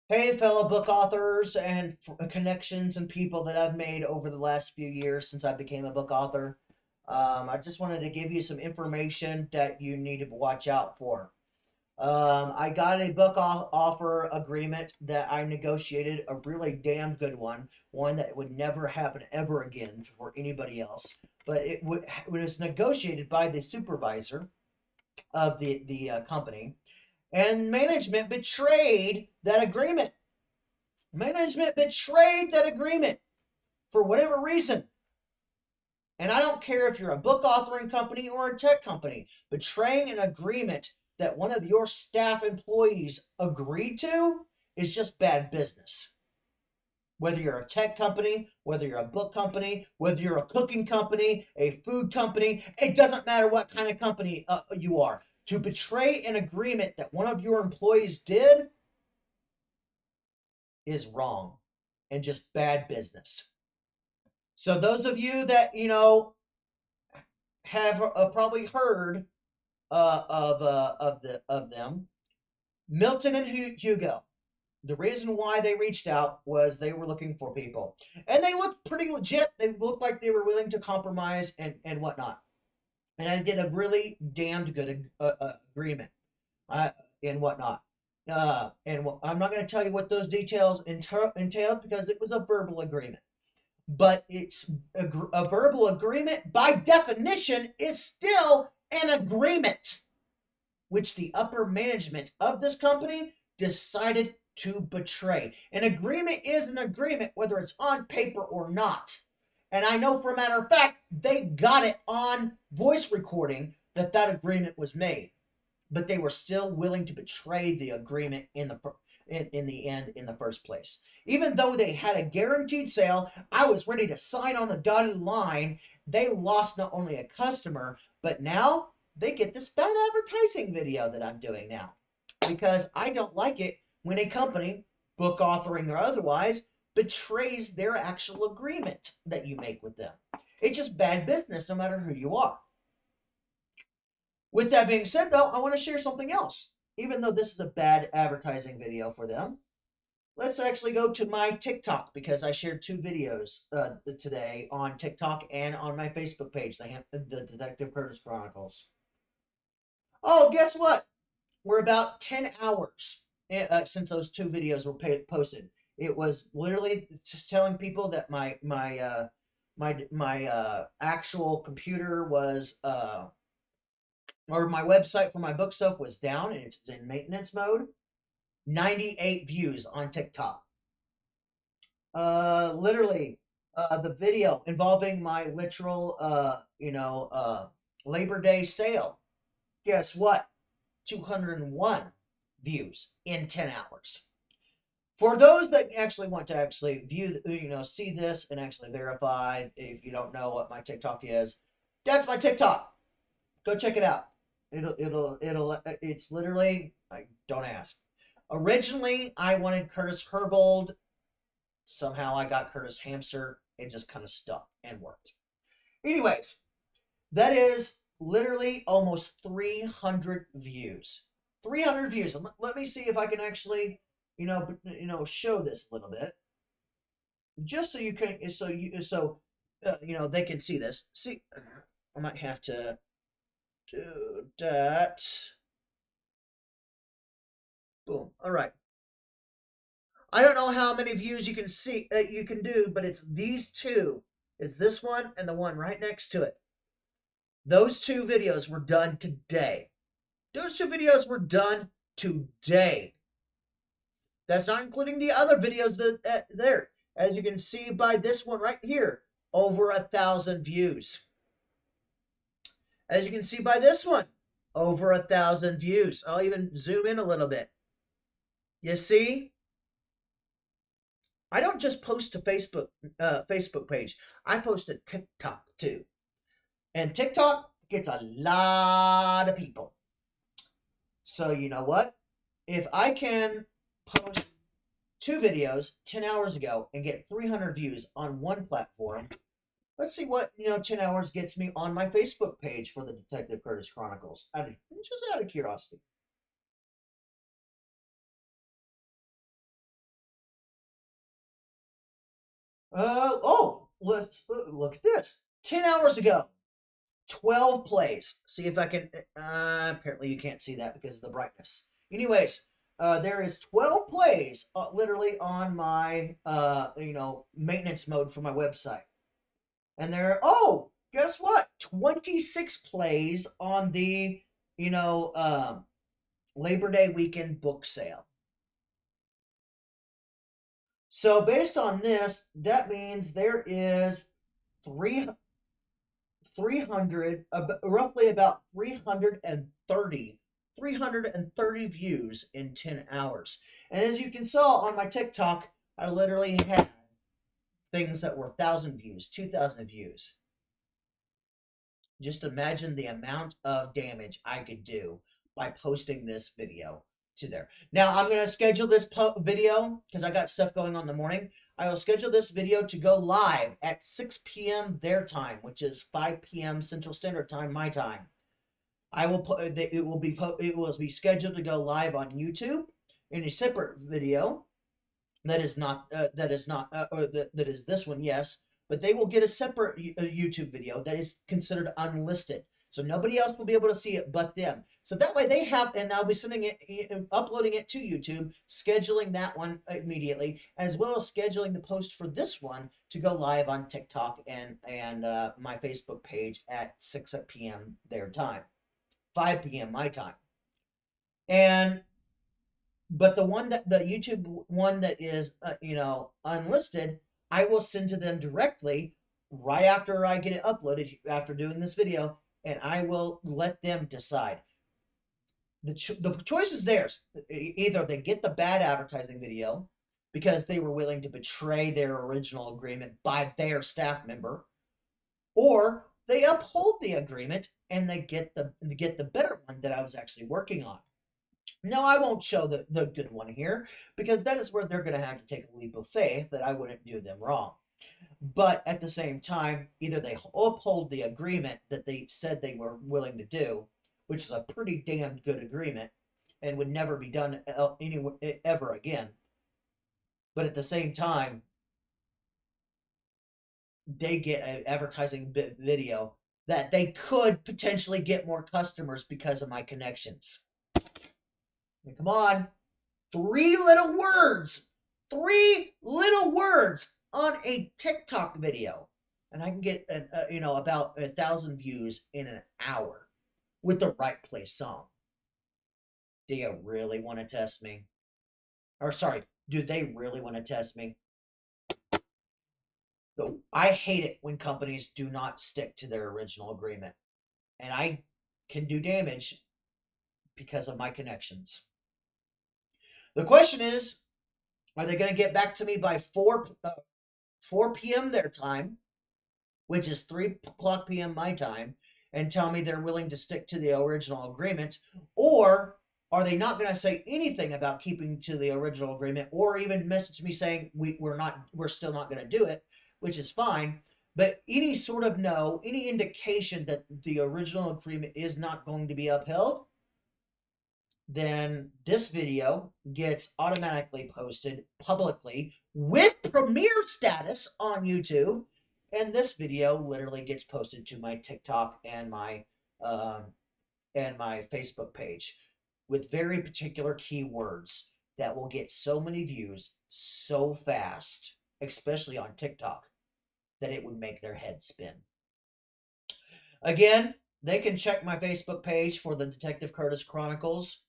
Hey, fellow book authors and connections and people that I've made over the last few years since I became a book author. I just wanted to give you some information that you need to watch out for. I got a book offer agreement that I negotiated, a really damn good one that would never happen ever again for anybody else. But it was negotiated by the supervisor of the company, and management betrayed that agreement. Management betrayed that agreement for whatever reason. And I don't care if you're a book authoring company or a tech company, betraying an agreement that one of your staff employees agreed to is just bad business. Whether you're a tech company, whether you're a book company, whether you're a cooking company, a food company, it doesn't matter what kind of company you are. To betray an agreement that one of your employees did is wrong and just bad business. So those of you that have probably heard of them, Milton and Hugo. The reason why they reached out was they were looking for people, and they looked pretty legit. They looked like they were willing to compromise and whatnot. And I did a really damned good agreement uh, and whatnot. I'm not going to tell you what those details entailed because it was a verbal agreement. But it's a verbal agreement by definition is still an agreement, which the upper management of this company decided to betray. An agreement is an agreement, whether it's on paper or not. And I know for a matter of fact, they got it on voice recording that that agreement was made, but they were still willing to betray the agreement in the end in the first place. Even though they had a guaranteed sale, I was ready to sign on the dotted line. They lost not only a customer, but now they get this bad advertising video that I'm doing now, because I don't like it when a company, book authoring or otherwise, betrays their actual agreement that you make with them. It's just bad business no matter who you are. With that being said, though, I want to share something else. Even though this is a bad advertising video for them, let's actually go to my TikTok, because I shared two videos today on TikTok and on my Facebook page, the Detective Curtis Chronicles. Oh, guess what? We're about 10 hours since those two videos were posted. It was literally just telling people that my actual computer was or my website for my book stuff was down and it's in maintenance mode. 98 views on TikTok. Literally, the video involving my literal, Labor Day sale. Guess what? 201 views in 10 hours. For those that actually want to actually view, see this and actually verify, if you don't know what my TikTok is, that's my TikTok. Go check it out. It's literally, don't ask. Originally, I wanted Curtis Herbold. Somehow I got Curtis Hamster. It just kind of stuck and worked. Anyways, that is literally almost 300 views. 300 views. And let me see if I can actually, show this a little bit, just so you can, they can see this. See, I might have to do that. Boom. All right. I don't know how many views you can see you can do, but it's these two. It's this one and the one right next to it. Those two videos were done today. Those two videos were done today. That's not including the other videos there. As you can see by this one right here, over 1,000 views. As you can see by this one, over 1,000 views. I'll even zoom in a little bit. You see? I don't just post to Facebook page. I post to TikTok too. And TikTok gets a lot of people. So you know what? If I can post two videos 10 hours ago and get 300 views on one platform, let's see what 10 hours gets me on my Facebook page for the Detective Curtis Chronicles. Just out of curiosity. Let's look at this. 10 hours ago, 12 plays. See if I can. Apparently, you can't see that because of the brightness. Anyways, there is 12 plays literally on my, maintenance mode for my website. And guess what? 26 plays on the, you know, Labor Day weekend book sale. So based on this, that means there is three 300, roughly about 330 views in 10 hours. And as you can saw on my TikTok, I literally had things that were 1,000 views, 2,000 views. Just imagine the amount of damage I could do by posting this video to there. Now, I'm going to schedule this video because I got stuff going on in the morning. I will schedule this video to go live at 6 p.m. their time, which is 5 p.m. Central Standard Time, my time. It will be scheduled to go live on YouTube in a separate video that is not that is this one, yes, but they will get a separate YouTube video that is considered unlisted, so nobody else will be able to see it but them. So that way they have, and I'll be sending it, uploading it to YouTube, scheduling that one immediately, as well as scheduling the post for this one to go live on TikTok and my Facebook page at 6 p.m. their time, 5 p.m. my time, and but the YouTube one that is unlisted, I will send to them directly right after I get it uploaded after doing this video, and I will let them decide. The choice is theirs. Either they get the bad advertising video because they were willing to betray their original agreement by their staff member, or they uphold the agreement and they get the better one that I was actually working on. No, I won't show the good one here because that is where they're going to have to take a leap of faith that I wouldn't do them wrong. But at the same time, either they uphold the agreement that they said they were willing to do, which is a pretty damn good agreement and would never be done ever again. But at the same time, they get an advertising video that they could potentially get more customers because of my connections. I mean, come on. Three little words on a TikTok video, and I can get about 1,000 views in an hour with the right play song. Do you really want to test me? Or sorry, do they really want to test me? I hate it when companies do not stick to their original agreement, and I can do damage because of my connections. The question is, are they going to get back to me by 4 p.m. their time, which is 3 o'clock p.m. my time, and tell me they're willing to stick to the original agreement? Or are they not going to say anything about keeping to the original agreement, or even message me saying we're still not going to do it, which is fine, but any sort of any indication that the original agreement is not going to be upheld, then this video gets automatically posted publicly with premiere status on YouTube, and this video literally gets posted to my TikTok and my Facebook page with very particular keywords that will get so many views so fast, especially on TikTok, that it would make their head spin. Again, they can check my Facebook page for the Detective Curtis Chronicles.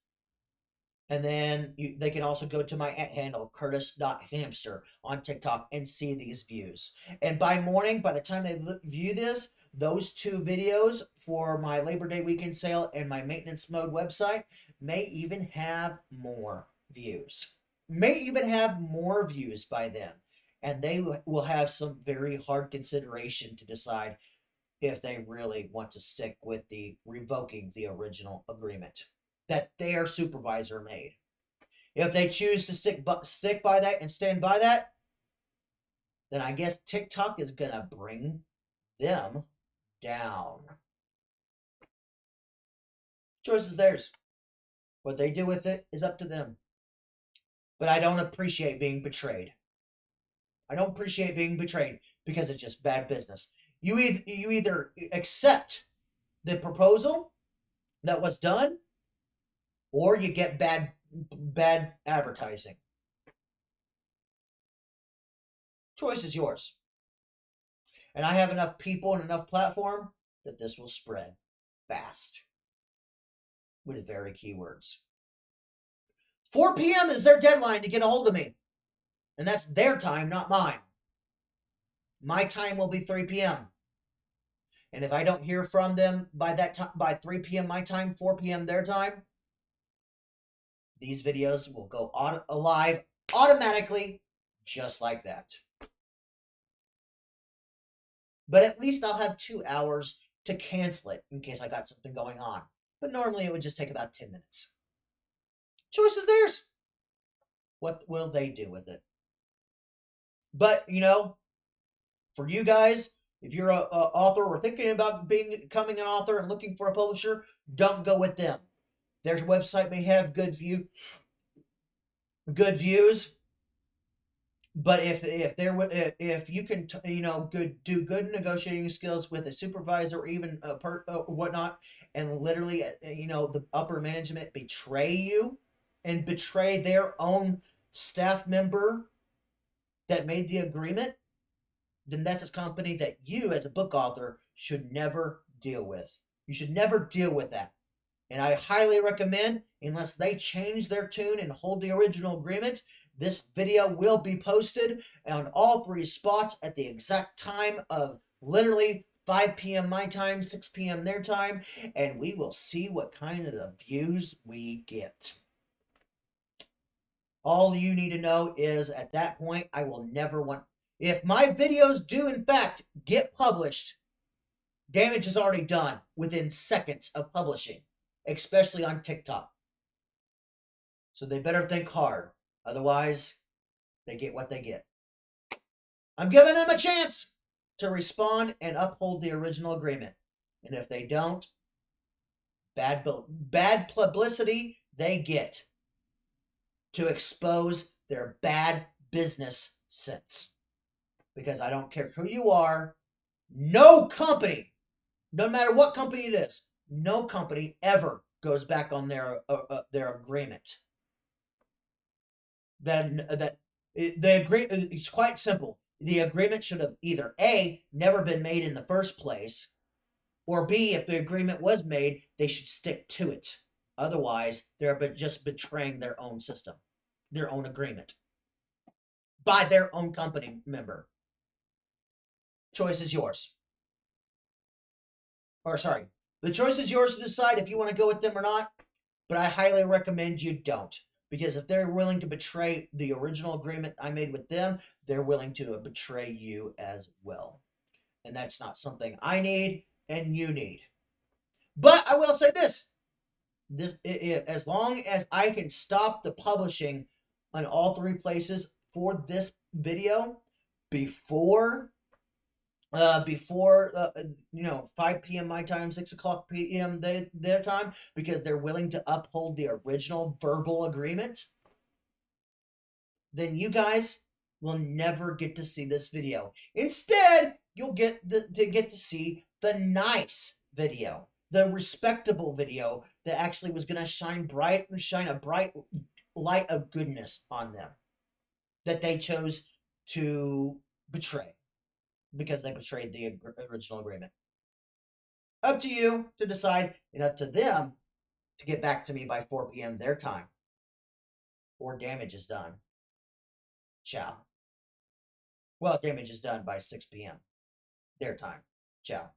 And then they can also go to my handle, curtis.hamster, on TikTok and see these views. And by morning, by the time they view this, those two videos for my Labor Day weekend sale and my maintenance mode website may even have more views. May even have more views by then. And they will have some very hard consideration to decide if they really want to stick with the revoking the original agreement that their supervisor made. If they choose to stick by that and stand by that, then I guess TikTok is going to bring them down. Choice is theirs. What they do with it is up to them. But I don't appreciate being betrayed. I don't appreciate being betrayed because it's just bad business. You either accept the proposal that was done, or you get bad advertising. Choice is yours. And I have enough people and enough platform that this will spread fast with very keywords. 4 p.m. is their deadline to get a hold of me. And that's their time, not mine. My time will be 3 p.m. And if I don't hear from them by that time, by 3 p.m. my time, 4 p.m. their time, these videos will go live automatically, just like that. But at least I'll have 2 hours to cancel it in case I got something going on. But normally it would just take about 10 minutes. Choice is theirs. What will they do with it? But, for you guys, if you're an author or thinking about becoming an author and looking for a publisher, don't go with them. Their website may have good views, but if you can do good negotiating skills with a supervisor or even whatnot, and literally the upper management betray you and betray their own staff member that made the agreement, then that's a company that you as a book author should never deal with. You should never deal with that. And I highly recommend, unless they change their tune and hold the original agreement, this video will be posted on all 3 spots at the exact time of literally 5 p.m. my time, 6 p.m. their time, and we will see what kind of views we get. All you need to know is at that point, I will never want... If my videos do in fact get published, damage is already done within seconds of publishing, especially on TikTok. So they better think hard. Otherwise, they get what they get. I'm giving them a chance to respond and uphold the original agreement. And if they don't, bad publicity they get to expose their bad business sense. Because I don't care who you are, no company, no matter what company it is, no company ever goes back on their agreement. The agreement, it's quite simple. The agreement should have either A, never been made in the first place, or B, if the agreement was made, they should stick to it. Otherwise, they're just betraying their own system, their own agreement, by their own company member. Choice is yours. Or sorry, the choice is yours to decide if you want to go with them or not, but I highly recommend you don't. Because if they're willing to betray the original agreement I made with them, they're willing to betray you as well. And that's not something I need and you need. But I will say this. As long as I can stop the publishing on all 3 places for this video before 5 p.m. my time, 6 o'clock p.m. their time, because they're willing to uphold the original verbal agreement, then you guys will never get to see this video. Instead, you'll get to see the nice video, the respectable video that actually was going to shine a bright light of goodness on them that they chose to betray because they betrayed the original agreement. Up to you to decide, and up to them to get back to me by 4 p.m. their time, or damage is done. Ciao. Well, damage is done by 6 p.m. their time. Ciao.